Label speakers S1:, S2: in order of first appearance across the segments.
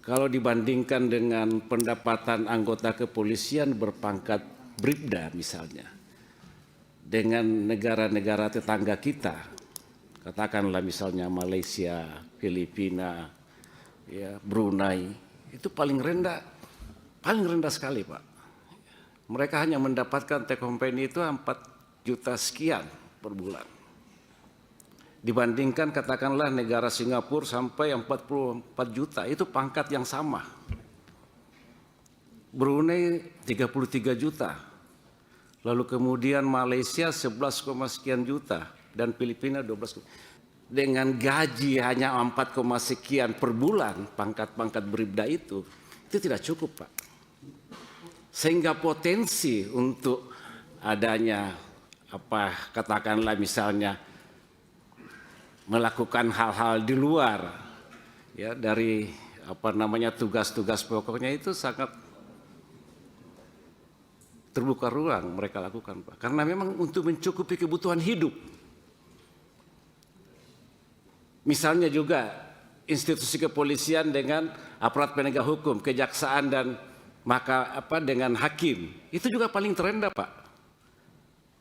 S1: Kalau dibandingkan dengan pendapatan anggota kepolisian berpangkat bribda misalnya, dengan negara-negara tetangga kita, katakanlah misalnya Malaysia, Filipina, ya, Brunei, itu paling rendah sekali, Pak. Mereka hanya mendapatkan take home pay itu 4 juta sekian per bulan. Dibandingkan katakanlah negara Singapura sampai 44 juta, itu pangkat yang sama. Brunei 33 juta, lalu kemudian Malaysia 11, sekian juta, dan Filipina 12. Dengan gaji hanya 4, sekian per bulan, pangkat-pangkat bribda itu tidak cukup, Pak. Sehingga potensi untuk adanya katakanlah misalnya melakukan hal-hal di luar ya dari tugas-tugas pokoknya itu sangat terbuka ruang mereka lakukan, Pak. Karena memang untuk mencukupi kebutuhan hidup. Misalnya juga institusi kepolisian dengan aparat penegak hukum, kejaksaan dan dengan hakim, itu juga paling terendah, Pak.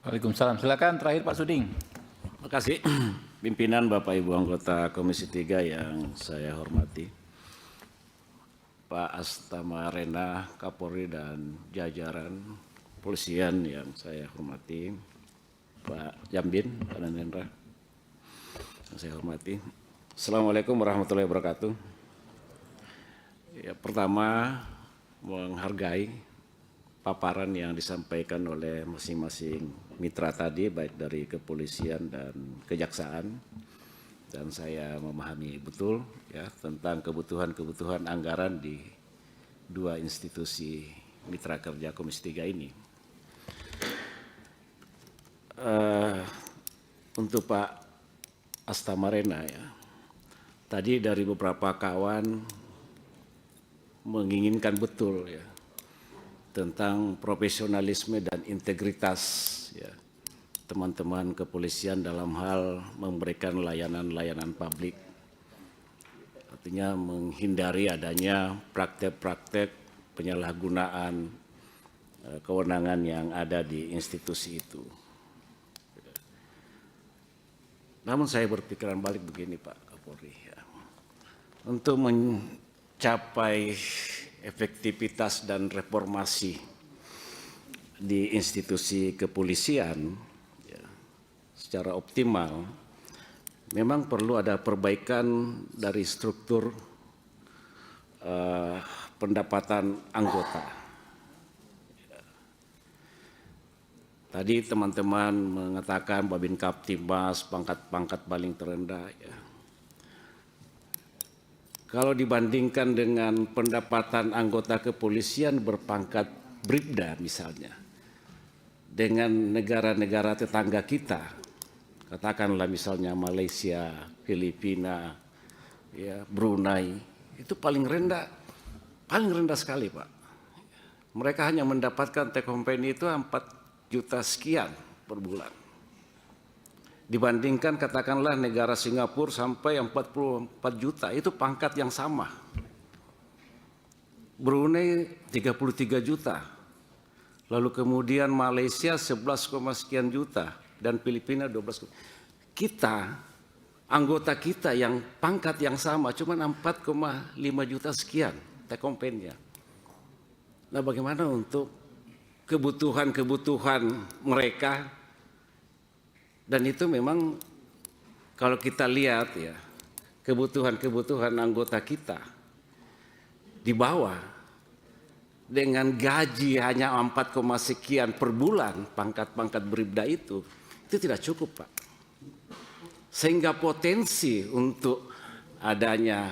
S2: Waalaikumsalam. Silakan terakhir Pak Suding.
S1: Terima kasih. Pimpinan, Bapak Ibu anggota Komisi 3 yang saya hormati, Pak Astamarena, Kapolri dan jajaran polisian yang saya hormati, Pak Jambin, Pak Nandendra yang saya hormati. Assalamualaikum warahmatullahi wabarakatuh. Ya, pertama menghargai paparan yang disampaikan oleh masing-masing mitra tadi, baik dari kepolisian dan kejaksaan, dan saya memahami betul ya tentang kebutuhan anggaran di dua institusi mitra kerja Komisi 3 ini. Untuk Pak Astamarena ya, tadi dari beberapa kawan menginginkan betul ya tentang profesionalisme dan integritas ya teman-teman kepolisian dalam hal memberikan layanan-layanan publik. Artinya menghindari adanya praktek-praktek penyalahgunaan kewenangan yang ada di institusi itu. Namun saya berpikiran balik begini, Pak Kapolri ya. Untuk mencapai efektivitas dan reformasi di institusi kepolisian ya, secara optimal, memang perlu ada perbaikan dari struktur pendapatan anggota. Tadi teman-teman mengatakan Babin Kaptimas pangkat-pangkat paling terendah ya. Kalau dibandingkan dengan pendapatan anggota kepolisian berpangkat bribda misalnya, dengan negara-negara tetangga kita, katakanlah misalnya Malaysia, Filipina, ya, Brunei, itu paling rendah sekali, Pak. Mereka hanya mendapatkan take home pay itu 4 juta sekian per bulan. Dibandingkan katakanlah negara Singapura sampai 44 juta, itu pangkat yang sama. Brunei 33 juta, lalu kemudian Malaysia 11, sekian juta, dan Filipina 12. Kita, anggota kita yang pangkat yang sama cuma 4,5 juta sekian take home pay-nya. Nah, bagaimana untuk kebutuhan mereka? Dan itu memang kalau kita lihat ya, kebutuhan anggota kita di bawah dengan gaji hanya 4, sekian per bulan, pangkat-pangkat bribda itu tidak cukup, Pak. Sehingga potensi untuk adanya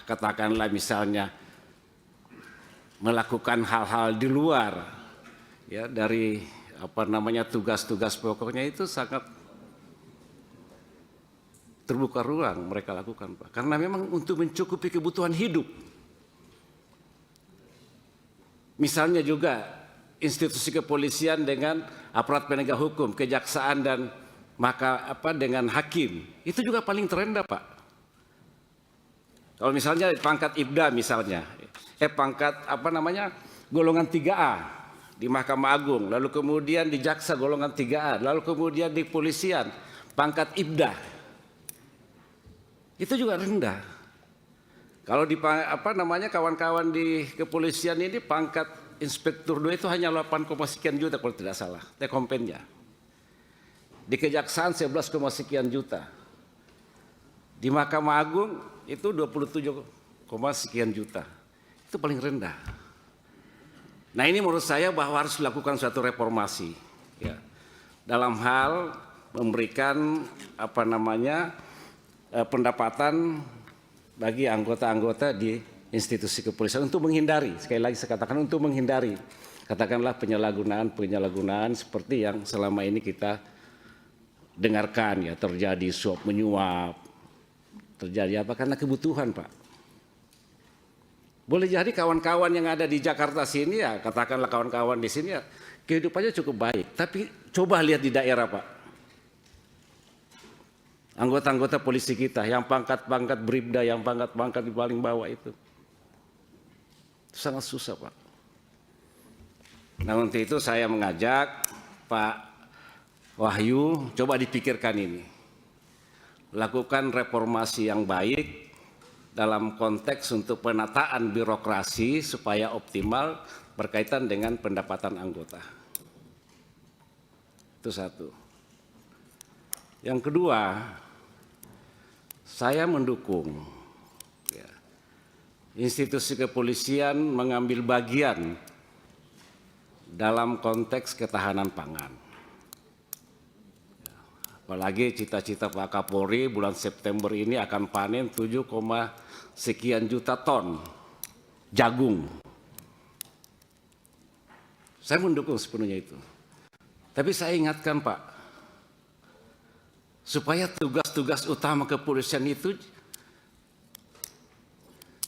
S1: katakanlah misalnya melakukan hal-hal di luar ya dari tugas-tugas pokoknya itu sangat terbuka ruang mereka lakukan, Pak. Karena memang untuk mencukupi kebutuhan hidup. Misalnya juga institusi kepolisian dengan aparat penegak hukum, kejaksaan dan dengan hakim, itu juga paling terendah, Pak. Kalau misalnya pangkat Ibda misalnya, pangkat golongan 3A di Mahkamah Agung, lalu kemudian di Jaksa golongan 3A, lalu kemudian di Polisian pangkat Ibda, itu juga rendah. Kalau di kawan-kawan di kepolisian ini pangkat Inspektur 2 itu hanya 8, sekian juta kalau tidak salah, take home pay-nya. Di Kejaksaan 11, sekian juta. Di Mahkamah Agung itu 27, sekian juta. Itu paling rendah. Nah, ini menurut saya bahwa harus dilakukan suatu reformasi, ya, dalam hal memberikan pendapatan bagi anggota-anggota di institusi kepolisian untuk menghindari, sekali lagi saya katakan, untuk menghindari katakanlah penyalahgunaan seperti yang selama ini kita dengarkan, ya, terjadi suap menyuap, terjadi karena kebutuhan, Pak. Boleh jadi kawan-kawan yang ada di Jakarta sini, ya katakanlah kawan-kawan di sini, ya kehidupannya cukup baik, tapi coba lihat di daerah, Pak. Anggota-anggota polisi kita yang pangkat bribda, yang pangkat di paling bawah itu sangat susah, Pak. Nah, untuk itu saya mengajak Pak Wahyu, coba dipikirkan ini. Lakukan reformasi yang baik dalam konteks untuk penataan birokrasi supaya optimal berkaitan dengan pendapatan anggota. Itu satu. Yang kedua, saya mendukung, ya, institusi kepolisian mengambil bagian dalam konteks ketahanan pangan. Apalagi cita-cita Pak Kapolri bulan September ini akan panen 7, sekian juta ton jagung. Saya mendukung sepenuhnya itu. Tapi saya ingatkan, Pak, supaya tugas-tugas utama kepolisian itu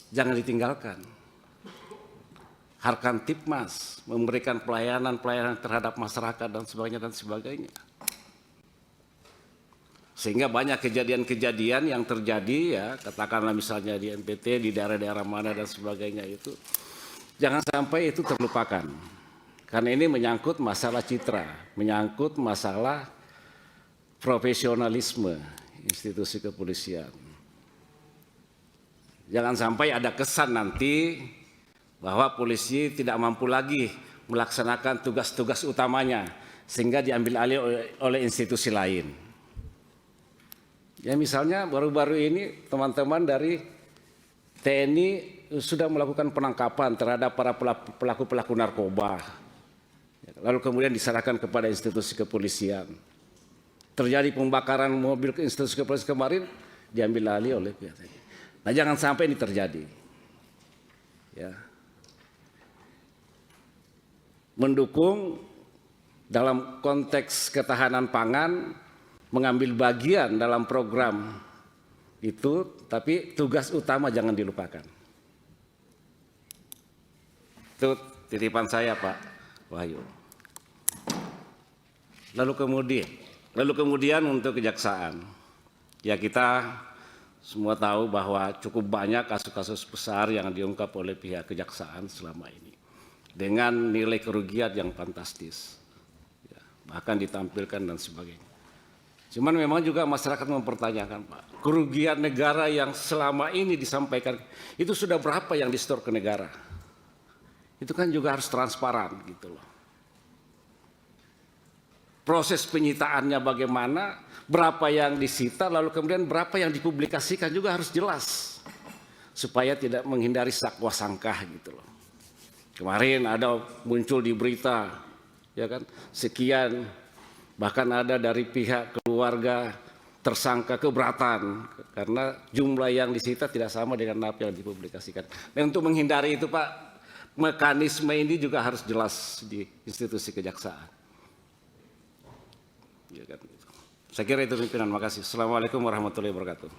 S1: jangan ditinggalkan. Harkantipmas memberikan pelayanan terhadap masyarakat dan sebagainya. Sehingga banyak kejadian-kejadian yang terjadi, ya, katakanlah misalnya di NPT, di daerah-daerah mana dan sebagainya itu, jangan sampai itu terlupakan. Karena ini menyangkut masalah citra, menyangkut masalah profesionalisme institusi kepolisian. Jangan sampai ada kesan nanti bahwa polisi tidak mampu lagi melaksanakan tugas-tugas utamanya sehingga diambil alih oleh institusi lain. Ya, misalnya baru-baru ini teman-teman dari TNI sudah melakukan penangkapan terhadap para pelaku-pelaku narkoba. Lalu kemudian diserahkan kepada institusi kepolisian. Terjadi pembakaran mobil ke institusi kepolisian kemarin, diambil alih oleh pihak TNI. Nah, jangan sampai ini terjadi. Ya. Mendukung dalam konteks ketahanan pangan, mengambil bagian dalam program itu, tapi tugas utama jangan dilupakan. Itu titipan saya, Pak Wahyu. Lalu kemudian untuk kejaksaan, ya kita semua tahu bahwa cukup banyak kasus-kasus besar yang diungkap oleh pihak kejaksaan selama ini dengan nilai kerugian yang fantastis, ya, bahkan ditampilkan dan sebagainya. Cuman memang juga masyarakat mempertanyakan, Pak, kerugian negara yang selama ini disampaikan itu sudah berapa yang disetor ke negara? Itu kan juga harus transparan gitu loh. Proses penyitaannya bagaimana, berapa yang disita, lalu kemudian berapa yang dipublikasikan juga harus jelas supaya tidak menghindari sakwa sangkah gitu loh. Kemarin ada muncul di berita, ya kan, sekian, bahkan ada dari pihak keluarga tersangka keberatan karena jumlah yang disita tidak sama dengan apa yang dipublikasikan. Dan untuk menghindari itu, Pak, mekanisme ini juga harus jelas di institusi kejaksaan. Ya kan. Saya kira itu pimpinan. Makasih. Assalamualaikum warahmatullahi wabarakatuh.